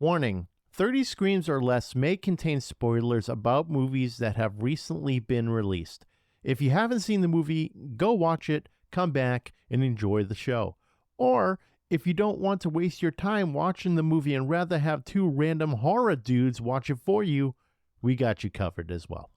Warning, 30 Screams or Less may contain spoilers about movies that have recently been released. If you haven't seen the movie, go watch it, come back, and enjoy the show. Or, if you don't want to waste your time watching the movie and rather have two random horror dudes watch it for you, we got you covered as well.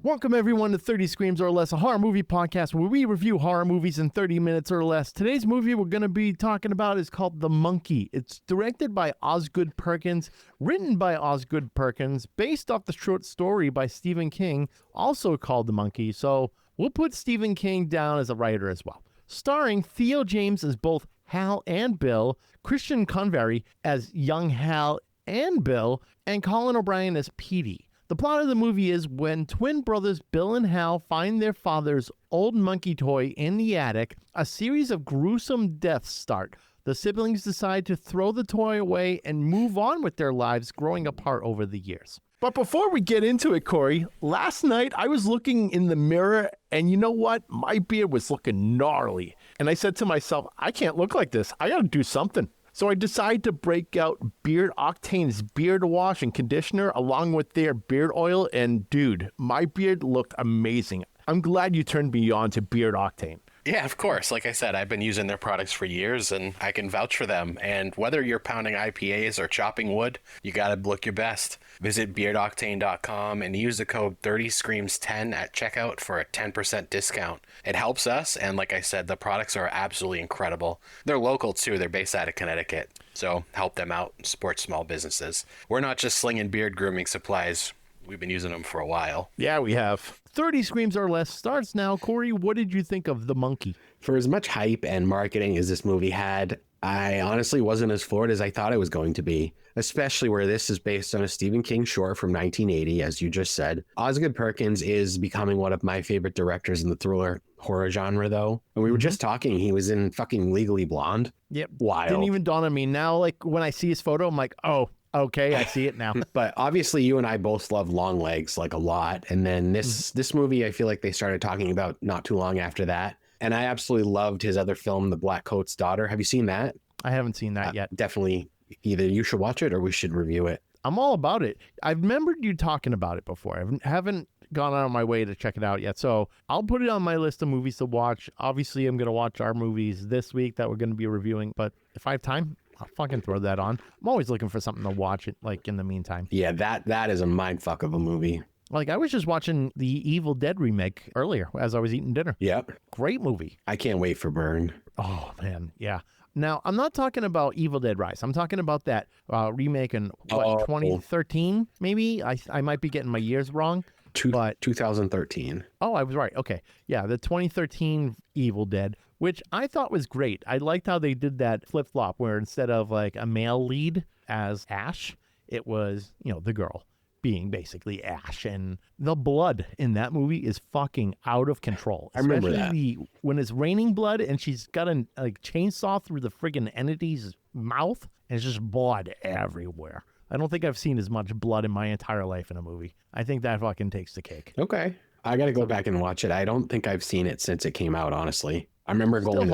Welcome everyone to 30 Screams or Less, a horror movie podcast where we review horror movies in 30 minutes or less. Today's movie we're going to be talking about is called The Monkey. It's directed by Osgood Perkins, written by Osgood Perkins, based off the short story by Stephen King, also called The Monkey, so we'll put Stephen King down as a writer as well. Starring Theo James as both Hal and Bill, Christian Convery as young Hal and Bill, and Colin O'Brien as Petey. The plot of the movie is when twin brothers Bill and Hal find their father's old monkey toy in the attic, a series of gruesome deaths start. The siblings decide to throw the toy away and move on with their lives, growing apart over the years. But before we get into it, Corey, last night I was looking in the mirror and you know what? My beard was looking gnarly. And I said to myself, I can't look like this. I got to do something. So I decided to break out Beard Octane's beard wash and conditioner along with their beard oil. And dude, my beard looked amazing. I'm glad you turned me on to Beard Octane. Yeah, of course. Like I said, I've been using their products for years and I can vouch for them. And whether you're pounding IPAs or chopping wood, you got to look your best. Visit beardoctane.com and use the code 30screams10 at checkout for a 10% discount. It helps us. And like I said, the products are absolutely incredible. They're local too. They're based out of Connecticut. So help them out and support small businesses. We're not just slinging beard grooming supplies. We've been using them for a while. Yeah, we have. 30 Screams or Less starts now. Corey, what did you think of The Monkey? For as much hype and marketing as this movie had, I honestly wasn't as floored as I thought it was going to be, especially where this is based on a Stephen King short from 1980, as you just said. Osgood Perkins is becoming one of my favorite directors in the thriller horror genre, though. And we were just talking, he was in fucking Legally Blonde. Yep. Wild. Didn't even dawn on me. Now, like, when I see his photo, I'm like, oh, okay, I see it now. But obviously you and I both love long legs like a lot. And then this movie, I feel like they started talking about not too long after that. And I absolutely loved his other film, The Black Coat's Daughter. Have you seen that? I haven't seen that yet. Definitely either you should watch it or we should review it. I'm all about it. I've remembered you talking about it before. I haven't gone out of my way to check it out yet. So I'll put it on my list of movies to watch. Obviously, I'm going to watch our movies this week that we're going to be reviewing. But if I have time, I'll fucking throw that on. I'm always looking for something to watch it, like, in the meantime. Yeah, that is a mindfuck of a movie. Like, I was just watching the Evil Dead remake earlier as I was eating dinner. Yep. Great movie. I can't wait for Burn. Oh, man. Yeah. Now, I'm not talking about Evil Dead Rise. I'm talking about that remake in, 2013, maybe? I might be getting my years wrong. 2013. Oh, I was right. Okay. Yeah, the 2013 Evil Dead, which I thought was great. I liked how they did that flip-flop where instead of like a male lead as Ash, it was, the girl being basically Ash. And the blood in that movie is fucking out of control. I remember that. Especially when it's raining blood and she's got a chainsaw through the friggin' entity's mouth and it's just blood everywhere. I don't think I've seen as much blood in my entire life in a movie. I think that fucking takes the cake. Okay. I got to go back and watch it. I don't think I've seen it since it came out, honestly. I remember going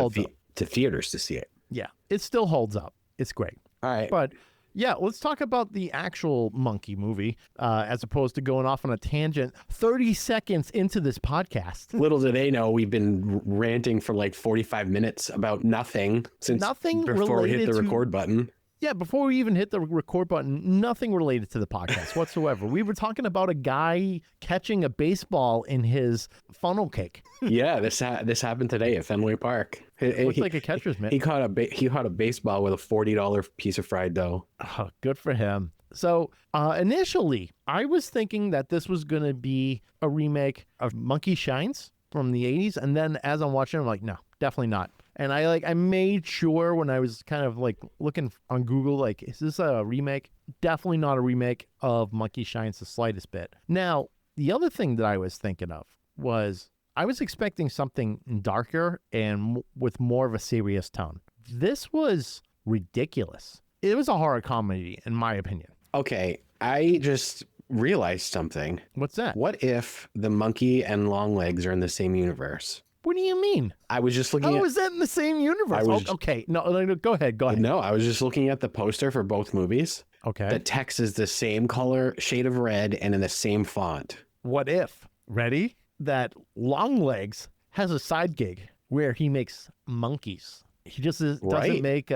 to theaters to see it. Yeah, it still holds up. It's great. All right. But yeah, let's talk about the actual Monkey movie as opposed to going off on a tangent 30 seconds into this podcast. Little do they know, we've been ranting for like 45 minutes about nothing before we hit the record button. Yeah, before we even hit the record button, nothing related to the podcast whatsoever. We were talking about a guy catching a baseball in his funnel cake. Yeah, this happened today at Fenway Park. It looked like a catcher's mitt. He caught a baseball with a $40 piece of fried dough. Oh, good for him. So initially, I was thinking that this was going to be a remake of Monkey Shines from the 80s. And then as I'm watching, I'm like, no, definitely not. And I made sure when I was kind of like looking on Google, like, is this a remake? Definitely not a remake of Monkey Shines the slightest bit. Now, the other thing that I was thinking of was I was expecting something darker and with more of a serious tone. This was ridiculous. It was a horror comedy, in my opinion. Okay, I just realized something. What's that? What if the monkey and long legs are in the same universe? What do you mean? I was just looking How at... is that in the same universe? I was- Okay, no, go ahead. No, I was just looking at the poster for both movies. Okay. The text is the same color, shade of red, and in the same font. What if, ready, that Longlegs has a side gig where he makes monkeys. He just doesn't Right. make,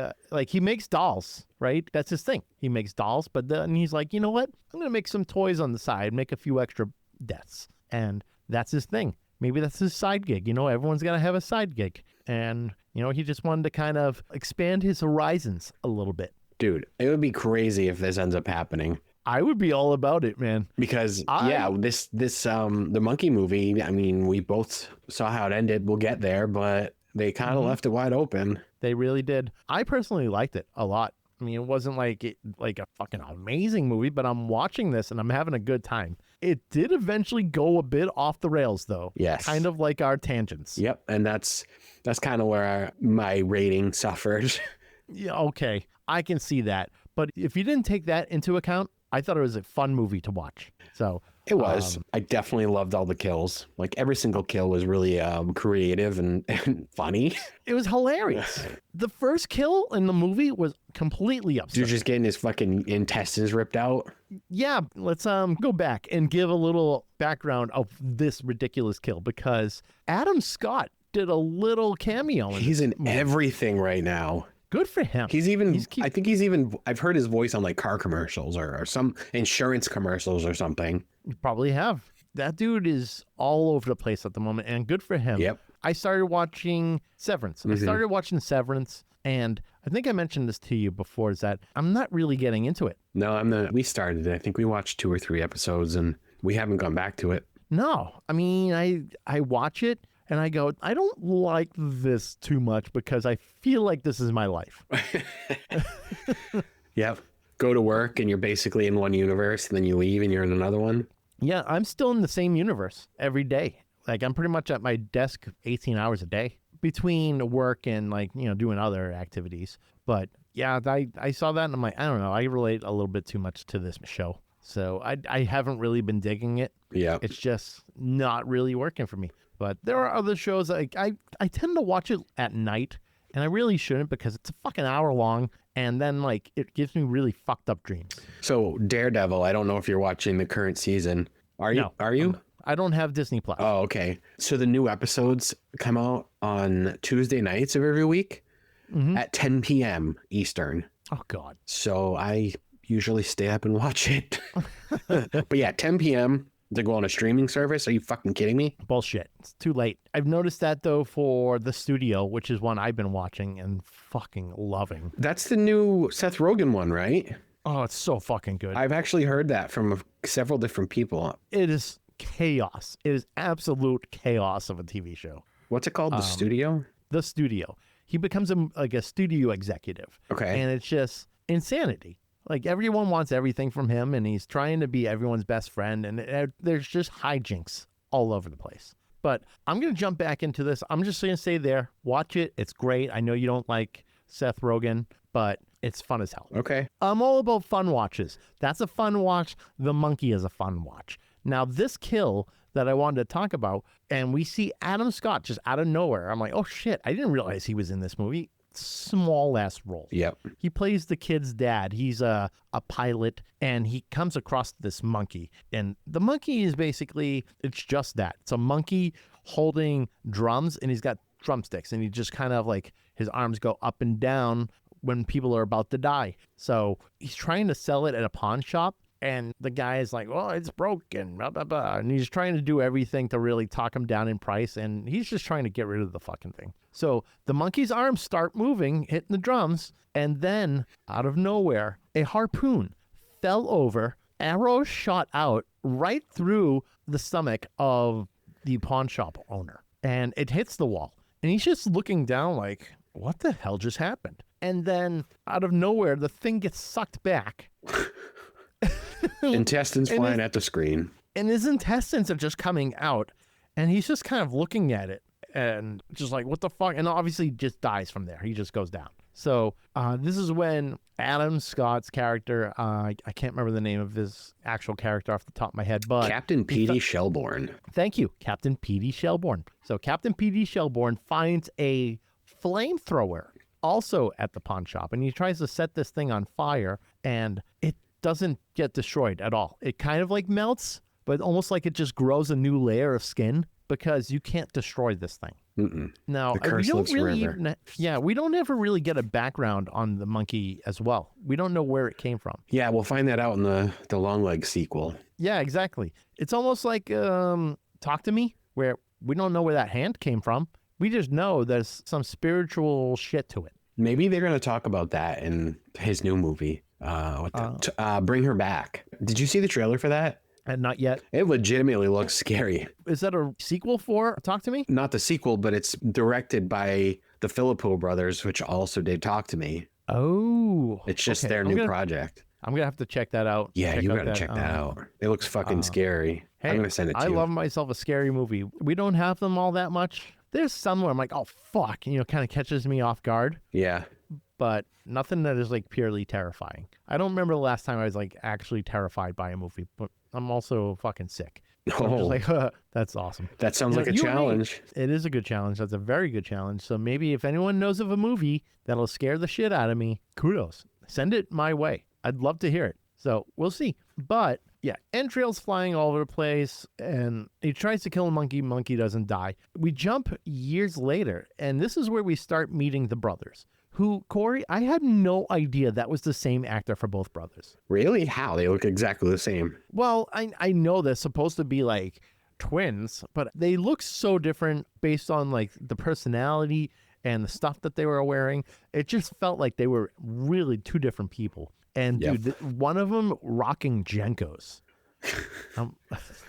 he makes dolls, right? That's his thing. He makes dolls, but then he's like, you know what? I'm going to make some toys on the side, make a few extra deaths. And that's his thing. Maybe that's his side gig. You know, everyone's got to have a side gig. And, you know, he just wanted to kind of expand his horizons a little bit. Dude, it would be crazy if this ends up happening. I would be all about it, man. Because the monkey movie, I mean, we both saw how it ended. We'll get there, but they kind of left it wide open. They really did. I personally liked it a lot. I mean, it wasn't like a fucking amazing movie, but I'm watching this and I'm having a good time. It did eventually go a bit off the rails, though. Yes. Kind of like our tangents. Yep, and that's kind of where my rating suffered. Yeah, okay. I can see that. But if you didn't take that into account, I thought it was a fun movie to watch. So It was. I definitely loved all the kills. Like every single kill was really creative and funny. it was hilarious. The first kill in the movie was completely Dude absurd. just getting his fucking intestines ripped out. Yeah, let's go back and give a little background of this ridiculous kill because Adam Scott did a little cameo in He's this in movie. everything right now. Good for him. I think he's even, I've heard his voice on like car commercials or some insurance commercials or something. You probably have. That dude is all over the place at the moment, and good for him. Yep. I started watching Severance. I started watching Severance, and I think I mentioned this to you before, is that I'm not really getting into it. No, we started it. I think we watched 2 or 3 episodes and we haven't gone back to it. No. I mean, I watch it, and I go, I don't like this too much because I feel like this is my life. Yep. Go to work and you're basically in one universe and then you leave and you're in another one. Yeah, I'm still in the same universe every day. Like, I'm pretty much at my desk 18 hours a day between work and, like, you know, doing other activities. But yeah, I saw that and I'm like, I don't know. I relate a little bit too much to this show. So I haven't really been digging it. Yeah. It's just not really working for me. But there are other shows like I tend to watch it at night, and I really shouldn't because it's a fucking hour long, and then like it gives me really fucked up dreams. So Daredevil, I don't know if you're watching the current season. Are you? No, Are you? I don't have Disney Plus. Oh, okay. So the new episodes come out on Tuesday nights of every week at 10 p.m. Eastern. Oh God. So I usually stay up and watch it. But yeah, 10 p.m. to go on a streaming service. Are you fucking kidding me? Bullshit. It's too late. I've noticed that though for The Studio, which is one I've been watching and fucking loving. That's the new Seth Rogen one, right? Oh, it's so fucking good. I've actually heard that from several different people. It is chaos. It is absolute chaos of a TV show. What's it called? The Studio? The Studio. He becomes like a studio executive. Okay. And it's just insanity. Like everyone wants everything from him, and he's trying to be everyone's best friend, and there's just hijinks all over the place. But I'm going to jump back into this. I'm just going to say there, watch it. It's great. I know you don't like Seth Rogen, but it's fun as hell. Okay. I'm all about fun watches. That's a fun watch. The Monkey is a fun watch. Now, this kill that I wanted to talk about, and we see Adam Scott just out of nowhere. I'm like, oh shit, I didn't realize he was in this movie. Small ass role. Yep. He plays the kid's dad. He's a pilot, and he comes across this monkey. And the monkey is basically, it's just that. It's a monkey holding drums, and he's got drumsticks, and he just kind of like, his arms go up and down when people are about to die. So he's trying to sell it at a pawn shop, and the guy is like, well, it's broken, blah, blah, blah. And he's trying to do everything to really talk him down in price, and he's just trying to get rid of the fucking thing. So the monkey's arms start moving, hitting the drums, and then, out of nowhere, a harpoon fell over, arrow shot out right through the stomach of the pawn shop owner. And it hits the wall. And he's just looking down like, what the hell just happened? And then, out of nowhere, the thing gets sucked back. Intestines And flying at the screen. And his intestines are just coming out. And he's just kind of looking at it. And just like, what the fuck? And obviously just dies from there. He just goes down. So this is when Adam Scott's character, I can't remember the name of his actual character off the top of my head, but Captain Petey Shelbourne. Thank you, Captain Petey Shelbourne. So Captain Petey Shelbourne finds a flamethrower also at the pawn shop, and he tries to set this thing on fire, and it doesn't get destroyed at all. It kind of like melts, but almost like it just grows a new layer of skin because you can't destroy this thing. Mm-mm. Now, The curse we don't lives really forever. we don't ever really get a background on the monkey as well. We don't know where it came from. Yeah, we'll find that out in the long leg sequel. Yeah, exactly. It's almost like Talk to Me, where we don't know where that hand came from. We just know there's some spiritual shit to it. Maybe they're going to talk about that in his new movie. Bring Her Back. Did you see the trailer for that? And not yet. It legitimately looks scary. Is that a sequel for Talk to Me? Not the sequel, but it's directed by the Philippou brothers, which also did Talk to Me. Oh. It's just okay. their new project. I'm going to have to check that out. Yeah, you got to check that out. It looks fucking scary. Hey, I'm going to send it to I you. love myself a scary movie. We don't have them all that much. There's some where I'm like, oh, fuck, kind of catches me off guard. Yeah. But nothing that is like purely terrifying. I don't remember the last time I was like actually terrified by a movie, but I'm also fucking sick. So I'm just like, that's awesome. That sounds like a you and me, challenge. it is a good challenge. That's a very good challenge. So maybe if anyone knows of a movie that'll scare the shit out of me, kudos. Send it my way. I'd love to hear it. So we'll see. But yeah, entrails flying all over the place, and he tries to kill a monkey. Monkey doesn't die. We jump years later, and this is where we start meeting the brothers. Who, Corey, I had no idea that was the same actor for both brothers. Really? How? They look exactly the same. Well, I know they're supposed to be like twins, but they look so different based on like the personality and the stuff that they were wearing. It just felt like they were really two different people. And Yep. dude, one of them rocking Jenkos. I'm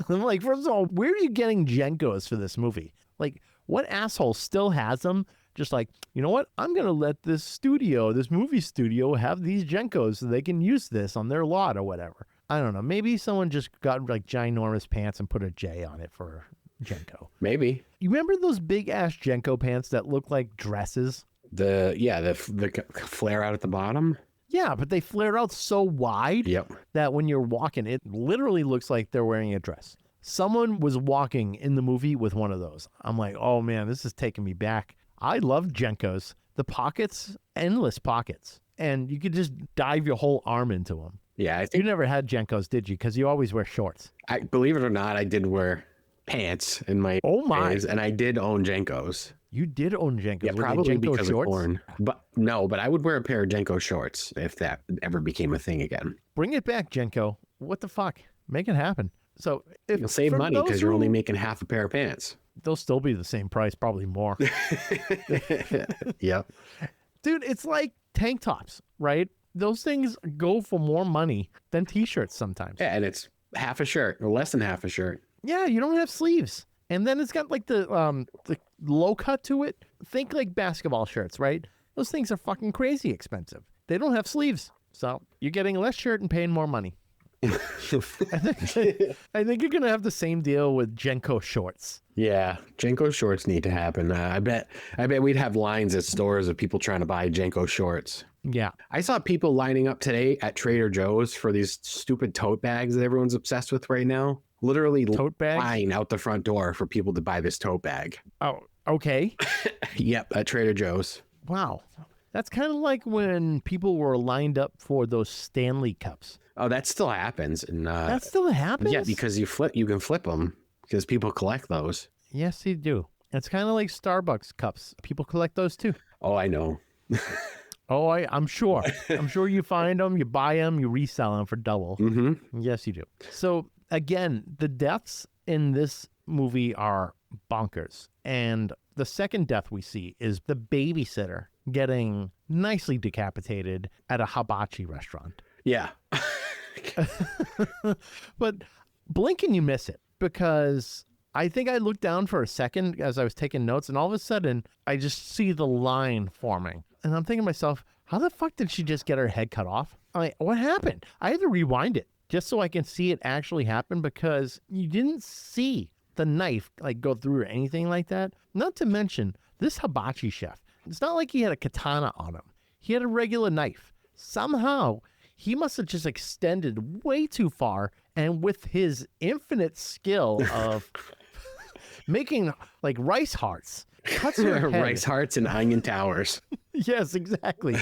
like, first of all, where are you getting Jenkos for this movie? Like, what asshole still has them? Just like, you know what? I'm going to let this movie studio, have these Jenkos so they can use this on their lot or whatever. I don't know. Maybe someone just got like ginormous pants and put a J on it for Jenko. Maybe. You remember those big ass Jenko pants that look like dresses? The flare out at the bottom. Yeah, but they flare out so wide Yep. that when you're walking, it literally looks like they're wearing a dress. Someone was walking in the movie with one of those. I'm like, oh man, this is taking me back. I love Jenkos. The pockets, endless pockets. And you could just dive your whole arm into them. Yeah, I You think. never had Jenkos, did you? Because you always wear shorts. I believe it or not, I did wear pants in my Oh my. days, and I did own Jenkos. You did own Jenkos. Yeah, Were they probably Jenko because shorts? of corn. But I would wear a pair of Jenko shorts if that ever became a thing again. Bring it back, Jenko. What the fuck? Make it happen. So if You'll save for money those because you're only who- making half a pair of pants. They'll still be the same price, probably more. Yep. Dude, it's like tank tops, right? Those things go for more money than t-shirts sometimes. Yeah, and it's half a shirt or less than half a shirt. Yeah, you don't have sleeves. And then it's got like the low cut to it. Think like basketball shirts, right? Those things are fucking crazy expensive. They don't have sleeves. So you're getting less shirt and paying more money. I think you're going to have the same deal with Jenko shorts. Yeah, Jenko shorts need to happen. I bet we'd have lines at stores of people trying to buy Jenko shorts. Yeah. I saw people lining up today at Trader Joe's for these stupid tote bags that everyone's obsessed with right now. Literally Tote bags? line out the front door for people to buy this tote bag. Oh, okay. Yep, at Trader Joe's. Wow. That's kind of like when people were lined up for those Stanley cups. Oh, that still happens. And That still happens? yeah, because you can flip them because people collect those. Yes, you do. It's kind of like Starbucks cups. People collect those too. Oh, I know. Oh, I'm sure. I'm sure you find them, you buy them, you resell them for double. Mm-hmm. Yes, you do. So again, the deaths in this movie are bonkers. And the second death we see is the babysitter getting nicely decapitated at a hibachi restaurant. Yeah. But blink and you miss it, because I think I looked down for a second as I was taking notes, and all of a sudden I just see the line forming. And I'm thinking to myself, how the fuck did she just get her head cut off? What happened? I had to rewind it just so I can see it actually happen, because you didn't see the knife like go through or anything like that. Not to mention this hibachi chef. It's not like he had a katana on him. He had a regular knife. Somehow, he must have just extended way too far, and with his infinite skill of making like rice hearts, cuts her head. Rice hearts and onion towers. Yes, exactly.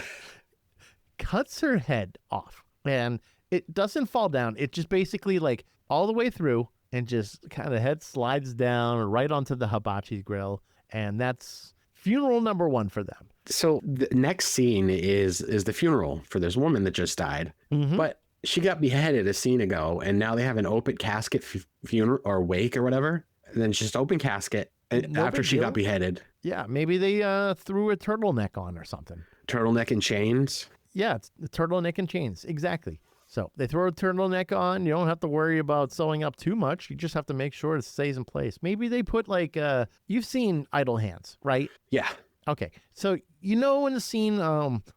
Cuts her head off, and it doesn't fall down. It just basically like all the way through, and just kind of head slides down right onto the hibachi grill, and that's funeral number 1 for them. So the next scene is the funeral for this woman that just died, but she got beheaded a scene ago, and now they have an open casket funeral or wake or whatever. And then just open casket after she got beheaded. Yeah, maybe they threw a turtleneck on or something. Turtleneck and chains. Yeah, it's the turtleneck and chains. Exactly. So they throw a turtleneck on. You don't have to worry about sewing up too much. You just have to make sure it stays in place. Maybe they put like, you've seen Idle Hands, right? Yeah. Okay. So you know in the scene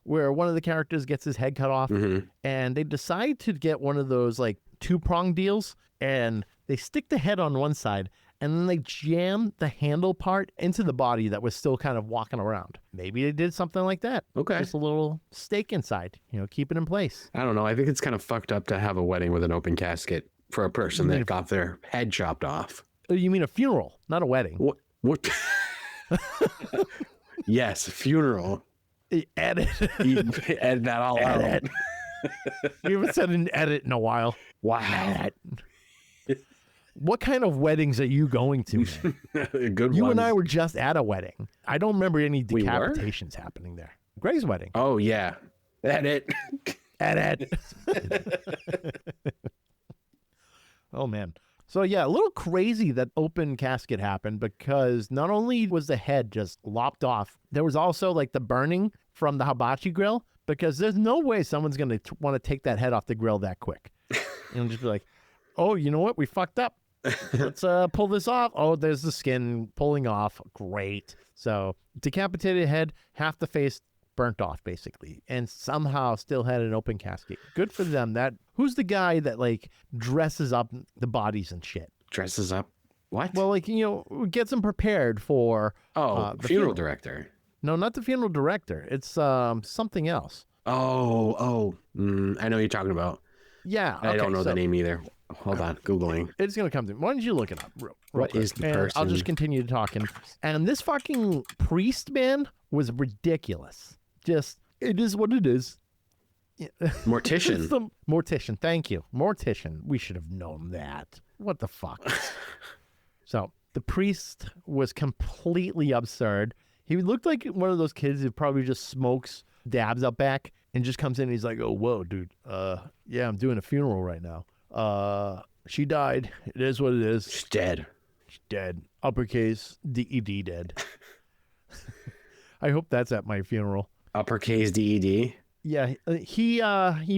where one of the characters gets his head cut off and they decide to get one of those like 2-prong deals, and they stick the head on one side and then they jam the handle part into the body that was still kind of walking around. Maybe they did something like that. Okay. Just a little stake inside, keep it in place. I don't know. I think it's kind of fucked up to have a wedding with an open casket for a person that got their head chopped off. You mean a funeral, not a wedding? What? Yes, funeral. Edit. Edit that all out. You haven't said an edit in a while. Wow. Edit. What kind of weddings are you going to? Good You ones. and I were just at a wedding. I don't remember any We were? decapitations happening there. Greg's wedding. Oh, yeah. Edit. Edit. Oh, man. So, yeah, a little crazy that open casket happened, because not only was the head just lopped off, there was also like the burning from the hibachi grill, because there's no way someone's going to want to take that head off the grill that quick. And just be like, oh, you know what? We fucked up. Let's pull this off. Oh, there's the skin pulling off. Great. So decapitated head, half the face burnt off basically, and somehow still had an open casket. Good for them. Who's the guy that like dresses up the bodies and shit? Dresses up? What? Well, like, gets them prepared for the funeral director. No, not the funeral director. It's something else. I know what you're talking about. Yeah. I don't know the name either. Hold on, Googling. It's going to come to me. Why don't you look it up real What quick? is the And person? I'll just continue talking. And this fucking priest man was ridiculous. Just, it is what it is. Mortician. It's the mortician. Thank you. Mortician. We should have known that. What the fuck? So the priest was completely absurd. He looked like one of those kids who probably just smokes dabs up back and just comes in and he's like, oh, whoa, dude. Yeah, I'm doing a funeral right now. She died. It is what it is. She's dead. She's dead. Uppercase DED dead. I hope that's at my funeral. Uppercase DED. Yeah, he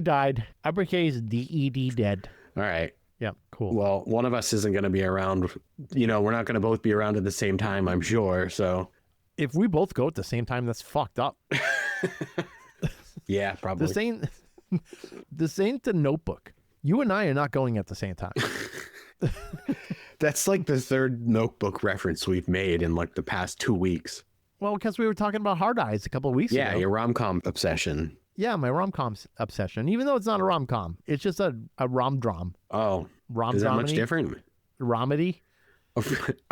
died. Uppercase DED dead. All right. Yeah, cool. Well, one of us isn't going to be around. We're not going to both be around at the same time, I'm sure. So If we both go at the same time, that's fucked up. yeah, probably. This ain't the Notebook. You and I are not going at the same time. That's like the third Notebook reference we've made in like the past 2 weeks. Well, because we were talking about Hard Eyes a couple of weeks ago. Yeah, your rom-com obsession. Yeah, my rom-com obsession. Even though it's not a rom-com, it's just a rom-drom. Oh, is that much different? Romedy. A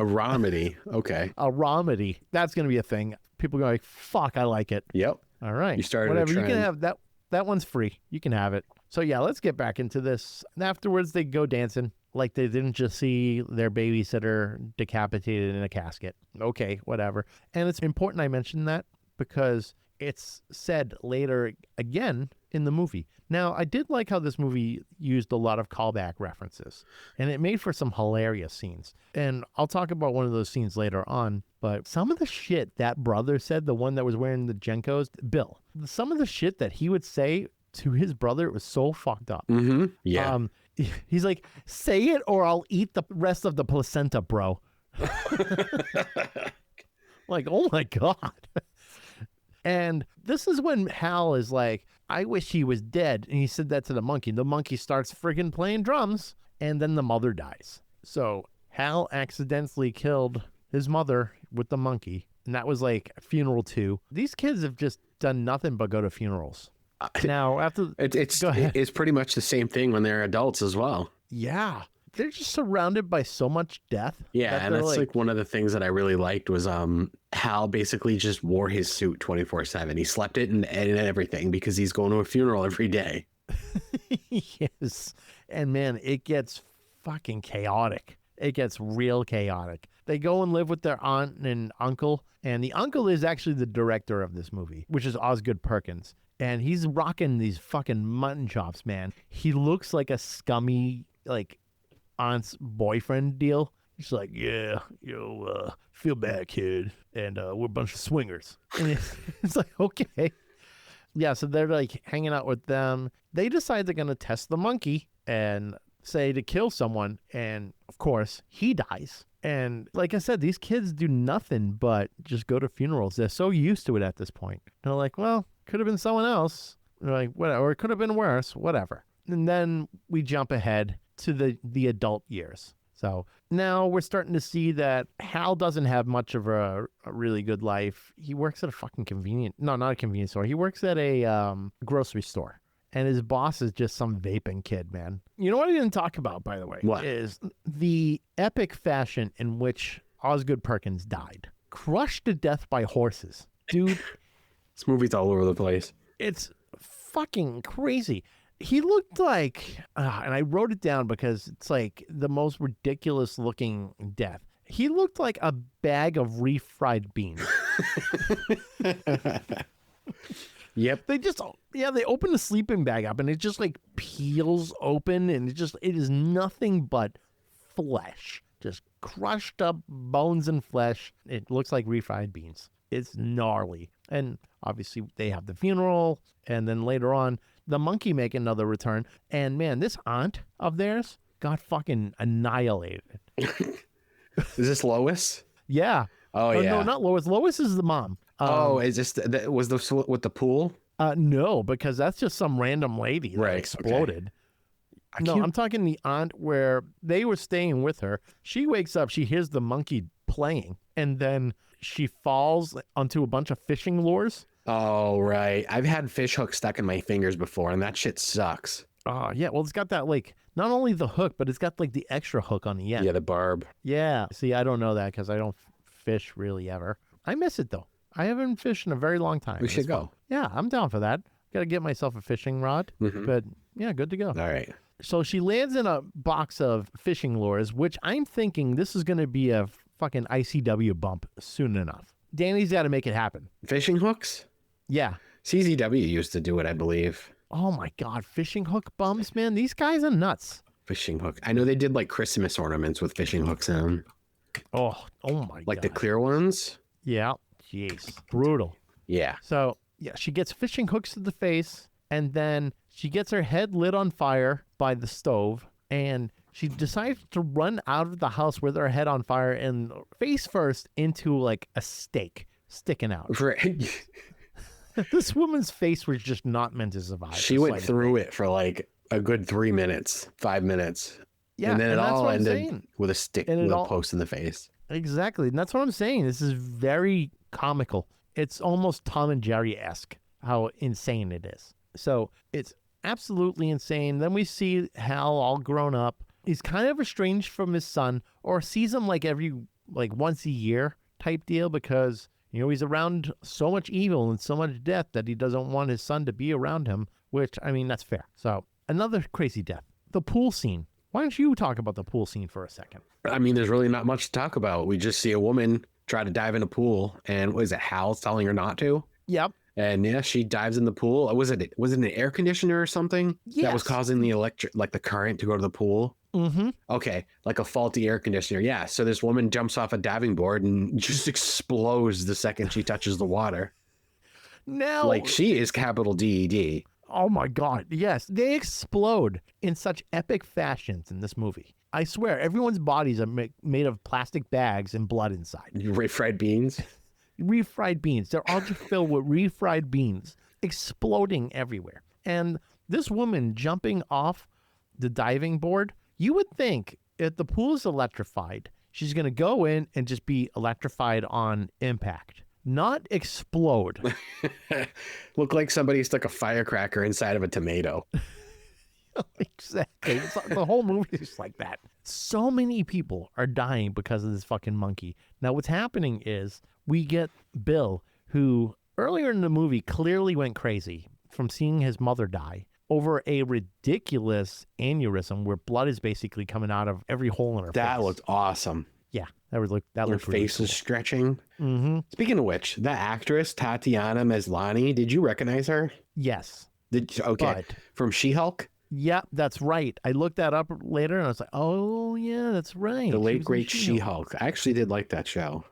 romedy. Okay. A romedy. That's going to be a thing. People go like, fuck, I like it. Yep. All right. You started a Whatever. You can trend. have that. That one's free. You can have it. So yeah, let's get back into this. And afterwards, they go dancing like they didn't just see their babysitter decapitated in a casket. Okay, whatever. And it's important I mention that because it's said later again in the movie. Now, I did like how this movie used a lot of callback references, and it made for some hilarious scenes. And I'll talk about one of those scenes later on, but some of the shit that brother said, the one that was wearing the Jenkos, Bill, some of the shit that he would say to his brother, it was so fucked up. Mm-hmm. Yeah. He's like, say it or I'll eat the rest of the placenta, bro. Like, oh my God. And this is when Hal is like, I wish he was dead. And he said that to the monkey. The monkey starts friggin' playing drums, and then the mother dies. So Hal accidentally killed his mother with the monkey. And that was like funeral 2. These kids have just done nothing but go to funerals. Now, after Go ahead. It's pretty much the same thing when they're adults as well. Yeah. They're just surrounded by so much death. Yeah, and that's like one of the things that I really liked was Hal basically just wore his suit 24/7. He slept it and everything because he's going to a funeral every day. Yes. And man, it gets fucking chaotic. It gets real chaotic. They go and live with their aunt and uncle, and the uncle is actually the director of this movie, which is Osgood Perkins. And he's rocking these fucking mutton chops, man. He looks like a scummy, like, aunt's boyfriend deal. He's like, yeah, feel bad, kid. And we're a bunch of swingers. And it's like, okay. Yeah, so they're like hanging out with them. They decide they're going to test the monkey and say to kill someone. And of course, he dies. And like I said, these kids do nothing but just go to funerals. They're so used to it at this point. And they're like, well, could have been someone else. They're like, whatever, or it could have been worse, whatever. And then we jump ahead to the adult years. So now we're starting to see that Hal doesn't have much of a really good life. He works at a fucking not a convenience store. He works at a grocery store. And his boss is just some vaping kid, man. You know what I didn't talk about, by the way? What? Is the epic fashion in which Osgood Perkins died. Crushed to death by horses. Dude. This movie's all over the place. It's fucking crazy. He looked like, and I wrote it down because it's like the most ridiculous looking death. He looked like a bag of refried beans. Yep. They open the sleeping bag up and it just like peels open and it is nothing but flesh. Just crushed up bones and flesh. It looks like refried beans. It's gnarly. And obviously they have the funeral, and then later on the monkey make another return. And man, this aunt of theirs got fucking annihilated. Is this Lois? Yeah. Oh, yeah. No, not Lois. Lois is the mom. Is this was this with the pool? No, because that's just some random lady that exploded. Okay. I'm talking the aunt where they were staying with her. She wakes up, she hears the monkey playing, and then she falls onto a bunch of fishing lures. Oh, right. I've had fish hooks stuck in my fingers before, and that shit sucks. Oh, yeah. Well, it's got that, like, not only the hook, but it's got, like, the extra hook on the end. Yeah, the barb. Yeah. See, I don't know that because I don't fish really ever. I miss it, though. I haven't fished in a very long time. We should go. Yeah, I'm down for that. Got to get myself a fishing rod. Mm-hmm. But, yeah, good to go. All right. So she lands in a box of fishing lures, which I'm thinking this is going to be a fucking ICW bump soon enough. Danny's got to make it happen. Fishing hooks? Yeah. CZW used to do it, I believe. Oh, my God. Fishing hook bumps, man. These guys are nuts. Fishing hook. I know they did like Christmas ornaments with fishing hooks in them. Oh my God. Like the clear ones? Yeah. Jeez. Brutal. Yeah. So, yeah, she gets fishing hooks to the face, and then she gets her head lit on fire by the stove, and she decides to run out of the house with her head on fire and face first into like a stake sticking out. This woman's face was just not meant to survive. She went through it for like a good 3 minutes, 5 minutes. Yeah, and then it all ended with a stick with a post in the face. Exactly. And that's what I'm saying. This is very comical. It's almost Tom and Jerry-esque how insane it is. So it's absolutely insane. Then we see Hal all grown up. He's kind of estranged from his son, or sees him like once a year type deal, because he's around so much evil and so much death that he doesn't want his son to be around him, which, I mean, that's fair. So another crazy death. The pool scene. Why don't you talk about the pool scene for a second? I mean, there's really not much to talk about. We just see a woman try to dive in a pool, and was it Hal telling her not to? Yep. And yeah, she dives in the pool. Was it an air conditioner or something that was causing the the current to go to the pool? Mm-hmm. Okay, like a faulty air conditioner. Yeah. So this woman jumps off a diving board and just explodes the second she touches the water. Now, like, she is capital DED. Oh my God. Yes. They explode in such epic fashions in this movie. I swear, everyone's bodies are made of plastic bags and blood inside. Refried beans? Refried beans. They're all just filled with refried beans exploding everywhere. And this woman jumping off the diving board, you would think if the pool is electrified, she's going to go in and just be electrified on impact. not explode. Looked like somebody stuck a firecracker inside of a tomato. Exactly. The whole movie is just like that. So many people are dying because of this fucking monkey. Now, what's happening is we get Bill, who earlier in the movie clearly went crazy from seeing his mother die over a ridiculous aneurysm where blood is basically coming out of every hole in her face. That looked awesome. Yeah, that Her looked really face cool. is stretching. Mm-hmm. Speaking of which, that actress, Tatiana Maslany, did you recognize her? Yes. Okay. But From She-Hulk? yeah, that's right. I looked that up later and I was like, oh, yeah, that's right. The She late, was in great She-Hulk. She-Hulk. I actually did like that show.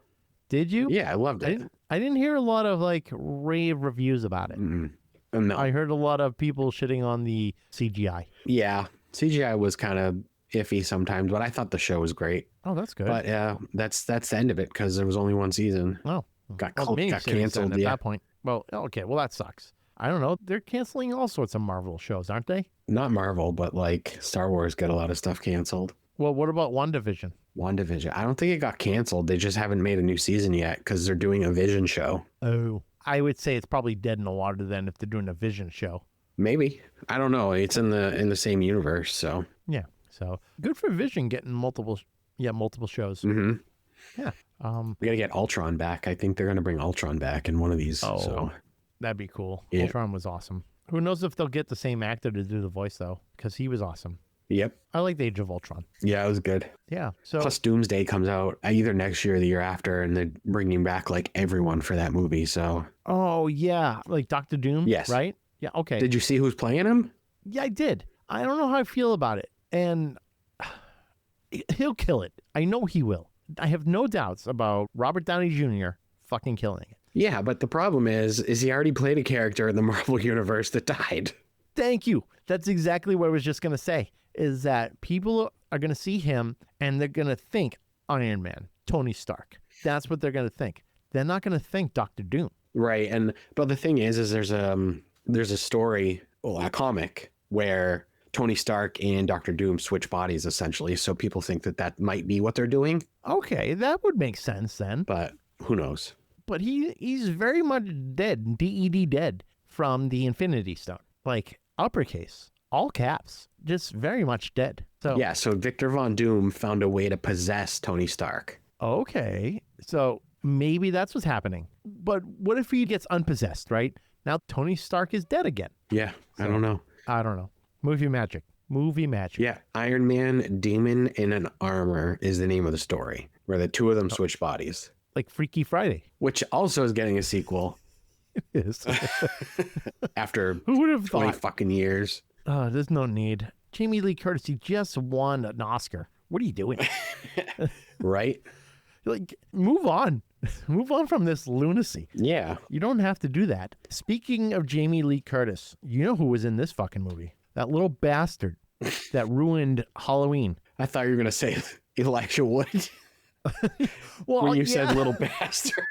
Did you? Yeah, I loved it. I didn't hear a lot of like rave reviews about it. No. I heard a lot of people shitting on the CGI. Yeah, CGI was kind of iffy sometimes, but I thought the show was great. Oh, that's good. But yeah, that's the end of it because there was only one season. Oh, Got well, miniseries then canceled. at Yeah, that point. Well, okay, well that sucks. I don't know. They're canceling all sorts of Marvel shows, aren't they? not Marvel, but like Star Wars got a lot of stuff canceled. Well, what about WandaVision? WandaVision. I don't think it got canceled. They just haven't made a new season yet because they're doing a Vision show. Oh, I would say it's probably dead in the water then if they're doing a Vision show. Maybe. I don't know. It's in the same universe, so. Yeah. So good for Vision getting multiple shows. Mm-hmm. Yeah. We gotta get Ultron back. I think they're gonna bring Ultron back in one of these. Oh, So that'd be cool. Yeah. Ultron was awesome. Who knows if they'll get the same actor to do the voice though, because he was awesome. yep. I like the Age of Ultron. Yeah, it was good. Yeah. So Plus Doomsday comes out either next year or the year after, and they're bringing back like everyone for that movie. So oh yeah, like Doctor Doom. Yes. Right. Yeah. Okay. did you see who's playing him? Yeah, I did. I don't know how I feel about it, and he'll kill it. I know he will. I have no doubts about Robert Downey Jr. fucking killing it. Yeah, but the problem is he already played a character in the Marvel universe that died. Thank you. That's exactly what I was just going to say, is that people are going to see him and they're going to think Iron Man, Tony Stark. That's what they're going to think. They're not going to think Doctor Doom. Right. But the thing is there's a story, a comic where Tony Stark and Doctor Doom switch bodies essentially. So people think that might be what they're doing, Okay, that would make sense then. but who knows? But he's very much dead, DED dead, from the Infinity Stone. Like, uppercase, all caps, just very much dead. So Yeah. So Victor Von Doom found a way to possess Tony Stark. okay, so maybe that's what's happening. But what if he gets unpossessed, right? Now Tony Stark is dead again. Yeah. I don't know. I don't know. Movie magic. Yeah. Iron Man, Demon in an Armor is the name of the story, where the two of them switch bodies, Like Freaky Friday. which also is getting a sequel It is. after Who would have 20 thought? fucking years. There's no need. Jamie Lee Curtis, he just won an Oscar. What are you doing? Right? Like, move on. Move on from this lunacy. Yeah. You don't have to do that. Speaking of Jamie Lee Curtis, you know who was in this fucking movie? That little bastard that ruined Halloween. I thought you were going to say Elijah Wood Well, when you yeah. said little bastard.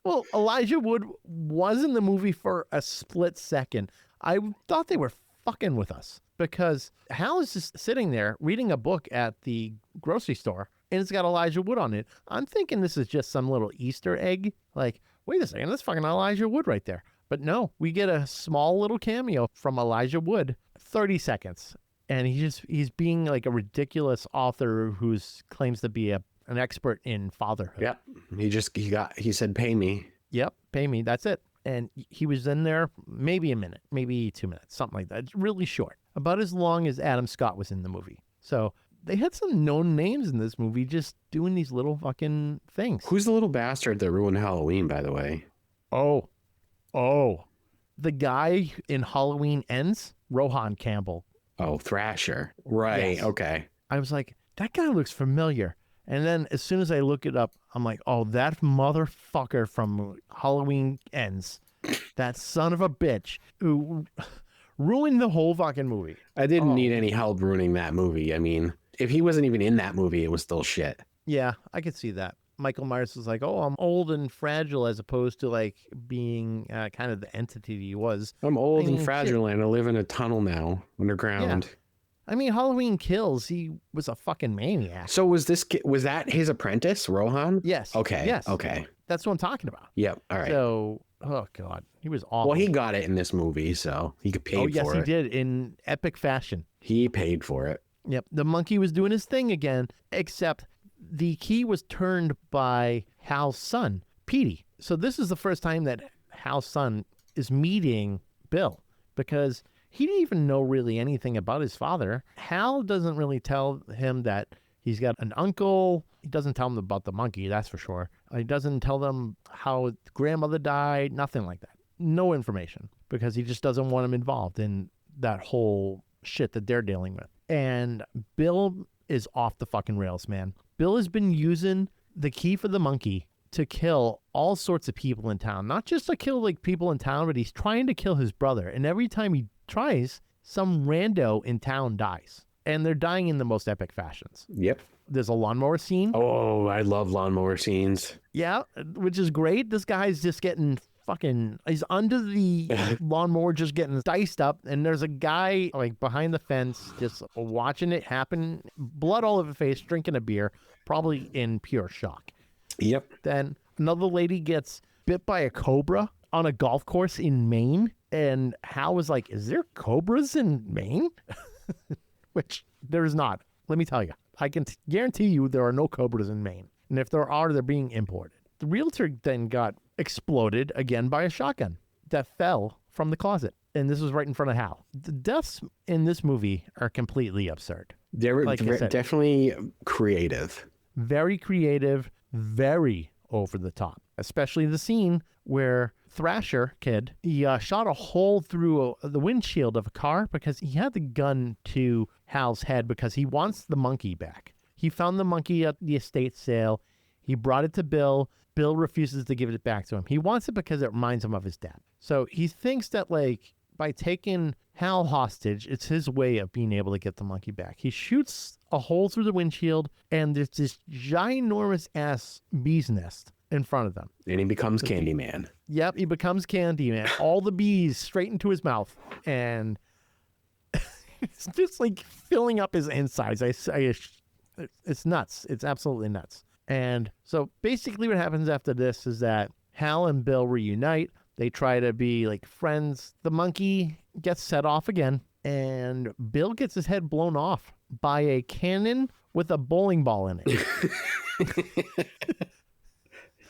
Well, Elijah Wood was in the movie for a split second. I thought they were fucking with us because Hal is just sitting there reading a book at the grocery store and it's got Elijah Wood on it. I'm thinking this is just some little Easter egg. Like, wait a second, that's fucking Elijah Wood right there. But no, we get a small little cameo from Elijah Wood, 30 seconds. And he's being like a ridiculous author who claims to be an expert in fatherhood. Yeah. He said, pay me. Yep, pay me. That's it. And he was in there maybe a minute, maybe 2 minutes, something like that. It's really short, about as long as Adam Scott was in the movie. So they had some known names in this movie just doing these little fucking things. Who's the little bastard that ruined Halloween, by the way? Oh, the guy in Halloween Ends, Rohan Campbell. Oh, Thrasher. Right. Yes. Okay. I was like, that guy looks familiar. And then as soon as I look it up, I'm like, oh, that motherfucker from Halloween Ends, that son of a bitch who ruined the whole fucking movie. I didn't need any help ruining that movie. I mean, if he wasn't even in that movie, it was still shit. Yeah, I could see that. Michael Myers was like, oh, I'm old and fragile, as opposed to like being kind of the entity he was. I'm old I mean, and fragile and I live in a tunnel now underground. I mean, Halloween Kills, he was a fucking maniac. So was that his apprentice, Rohan? Yes. Okay. Yes. Okay. That's what I'm talking about. Yep. All right. So, oh God, he was awful. Well, he got it in this movie, so he could pay for it. Oh, yes, he did, in epic fashion. He paid for it. Yep. The monkey was doing his thing again, except the key was turned by Hal's son, Petey. So this is the first time that Hal's son is meeting Bill, because he didn't even know really anything about his father. Hal doesn't really tell him that he's got an uncle. He doesn't tell him about the monkey, that's for sure. He doesn't tell them how grandmother died, nothing like that. No information, because he just doesn't want him involved in that whole shit that they're dealing with. And Bill is off the fucking rails, man. Bill has been using the key for the monkey to kill all sorts of people in town. Not just to kill like people in town, but he's trying to kill his brother. And every time he tries, some rando in town dies. And they're dying in the most epic fashions. Yep. There's a lawnmower scene. Oh, I love lawnmower scenes. Yeah, which is great. This guy's just getting he's under the lawnmower just getting diced up, and there's a guy like behind the fence just watching it happen, blood all over his face, drinking a beer, probably in pure shock. Yep. Then another lady gets bit by a cobra on a golf course in Maine, and Hal was like, is there cobras in Maine? Which there's not. Let me tell you, I can guarantee you there are no cobras in Maine, and if there are, they're being imported. The realtor then got exploded again by a shotgun that fell from the closet. And this was right in front of Hal. The deaths in this movie are completely absurd. They're Like I said, definitely creative. very creative, very over the top. Especially the scene where Thrasher kid, he shot a hole through the windshield of a car because he had the gun to Hal's head because he wants the monkey back. He found the monkey at the estate sale. He brought it to Bill. Bill refuses to give it back to him. He wants it because it reminds him of his dad. So he thinks that, like, by taking Hal hostage, it's his way of being able to get the monkey back. He shoots a hole through the windshield, and there's this ginormous-ass bee's nest in front of them. And he becomes Candyman. Yep, he becomes Candyman. All the bees straight into his mouth, and it's just, like, filling up his insides. It's nuts. It's absolutely nuts. And so basically what happens after this is that Hal and Bill reunite. They try to be like friends. The monkey gets set off again, and Bill gets his head blown off by a cannon with a bowling ball in it.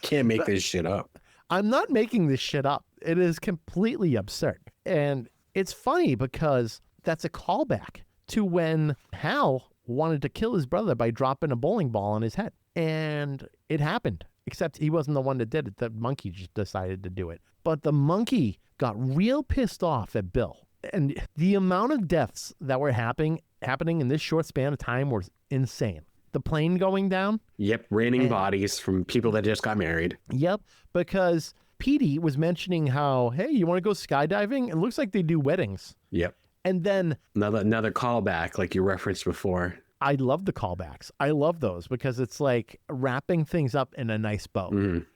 Can't make this shit up. I'm not making this shit up. It is completely absurd. And it's funny because that's a callback to when Hal wanted to kill his brother by dropping a bowling ball on his head. And it happened, except he wasn't the one that did it. The monkey just decided to do it. But the monkey got real pissed off at Bill. And the amount of deaths that were happening in this short span of time was insane. The plane going down. Yep, raining bodies from people that just got married. Yep, because Petey was mentioning how, hey, you want to go skydiving? It looks like they do weddings. Yep. And then Another callback like you referenced before. I love the callbacks. I love those because it's like wrapping things up in a nice bow. Mm.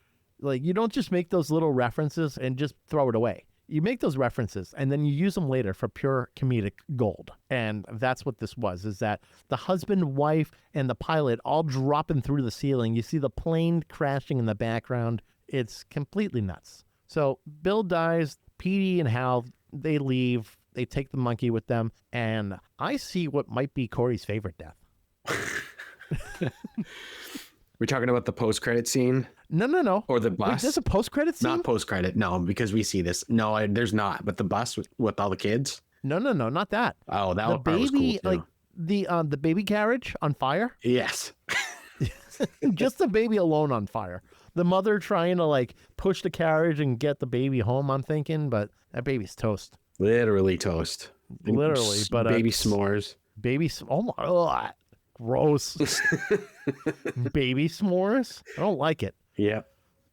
Like, you don't just make those little references and just throw it away. You make those references and then you use them later for pure comedic gold. And that's what this was, is that the husband, wife, and the pilot all dropping through the ceiling. You see the plane crashing in the background. It's completely nuts. So Bill dies. Petey and Hal, they leave. They take the monkey with them. And I see what might be Corey's favorite death. We're talking about the post-credit scene? No. Or the Wait, bus? there's a post-credit scene? Not post-credit, no, because we see this. No, there's not. But the bus with all the kids? No, not that. Oh, that The part was cool, baby, too. like the baby carriage on fire. Yes. Just the baby alone on fire. The mother trying to like push the carriage and get the baby home, I'm thinking, but that baby's toast. Literally toast. Literally, but baby s'mores. Oh my, ugh, gross. Baby s'mores? I don't like it. Yep.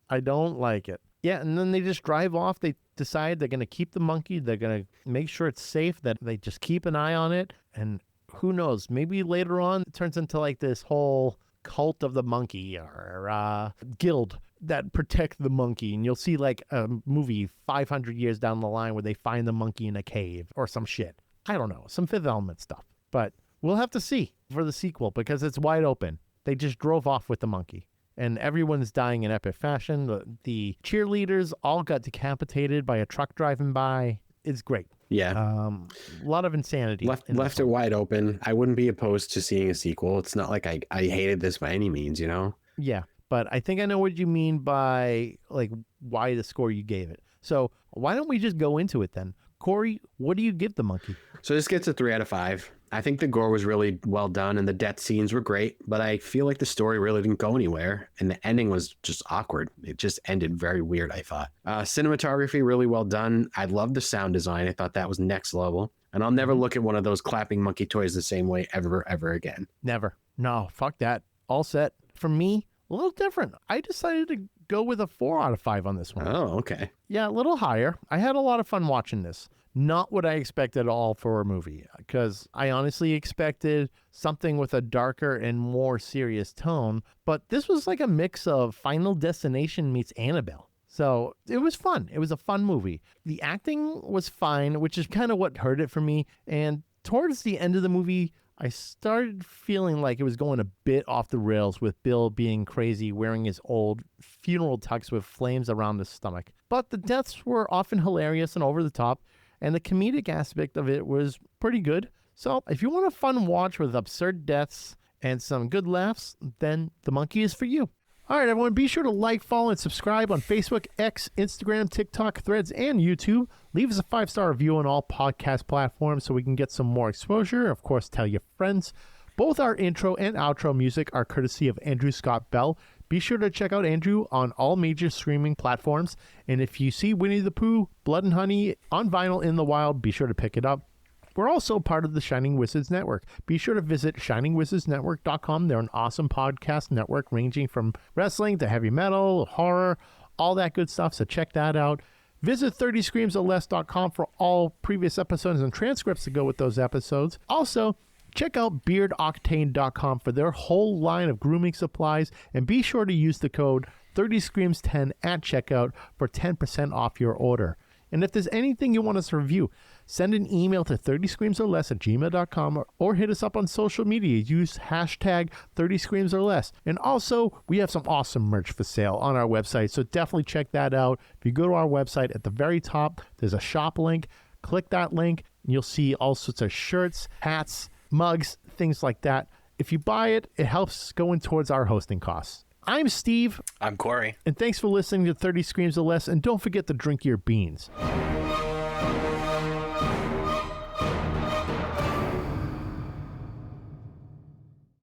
I don't like it. Yeah, and then they just drive off. They decide they're going to keep the monkey. They're going to make sure it's safe, that they just keep an eye on it. And who knows, maybe later on it turns into like this whole cult of the monkey or guild that protect the monkey. And you'll see like a movie 500 years down the line where they find the monkey in a cave or some shit. I don't know, some Fifth Element stuff. But we'll have to see for the sequel because it's wide open. They just drove off with the monkey. And everyone's dying in epic fashion. The cheerleaders all got decapitated by a truck driving by. It's great. Yeah. A lot of insanity. Left it wide open. I wouldn't be opposed to seeing a sequel. It's not like I hated this by any means, you know? Yeah, but I think I know what you mean by like why the score you gave it. So why don't we just go into it then? Corey, what do you give the monkey? So this gets a 3 out of 5. I think the gore was really well done and the death scenes were great, but I feel like the story really didn't go anywhere and the ending was just awkward. It just ended very weird, I thought. Cinematography, really well done. I love the sound design. I thought that was next level. And I'll never look at one of those clapping monkey toys the same way ever again. Never. No, fuck that. All set. For me, a little different. I decided to go with a 4 out of 5 on this one. Oh, okay. Yeah, a little higher. I had a lot of fun watching this. Not what I expected at all for a movie, because I honestly expected something with a darker and more serious tone, but this was like a mix of Final Destination meets Annabelle. So it was fun. It was a fun movie. The acting was fine, which is kind of what hurt it for me. And towards the end of the movie, I started feeling like it was going a bit off the rails with Bill being crazy, wearing his old funeral tux with flames around his stomach. But the deaths were often hilarious and over the top, and the comedic aspect of it was pretty good. So if you want a fun watch with absurd deaths and some good laughs, then The Monkey is for you. All right, everyone, be sure to like, follow, and subscribe on Facebook, X, Instagram, TikTok, Threads, and YouTube. Leave us a 5-star review on all podcast platforms so we can get some more exposure. Of course, tell your friends. Both our intro and outro music are courtesy of Andrew Scott Bell. Be sure to check out Andrew on all major streaming platforms. And if you see Winnie the Pooh, Blood and Honey on vinyl in the wild, be sure to pick it up. We're also part of the Shining Wizards Network. Be sure to visit shiningwizardsnetwork.com. They're an awesome podcast network ranging from wrestling to heavy metal, horror, all that good stuff. So check that out. Visit 30screamsorless.com for all previous episodes and transcripts to go with those episodes. Also, check out beardoctane.com for their whole line of grooming supplies. And be sure to use the code 30screams10 at checkout for 10% off your order. And if there's anything you want us to review, send an email to 30screamsorless@gmail.com or hit us up on social media. Use hashtag 30screamsorless. And also, we have some awesome merch for sale on our website, so definitely check that out. If you go to our website, at the very top, there's a shop link. Click that link, and you'll see all sorts of shirts, hats, mugs, things like that. If you buy it, it helps going towards our hosting costs. I'm Steve. I'm Corey. And thanks for listening to 30 Screams or Less. And don't forget to drink your beans.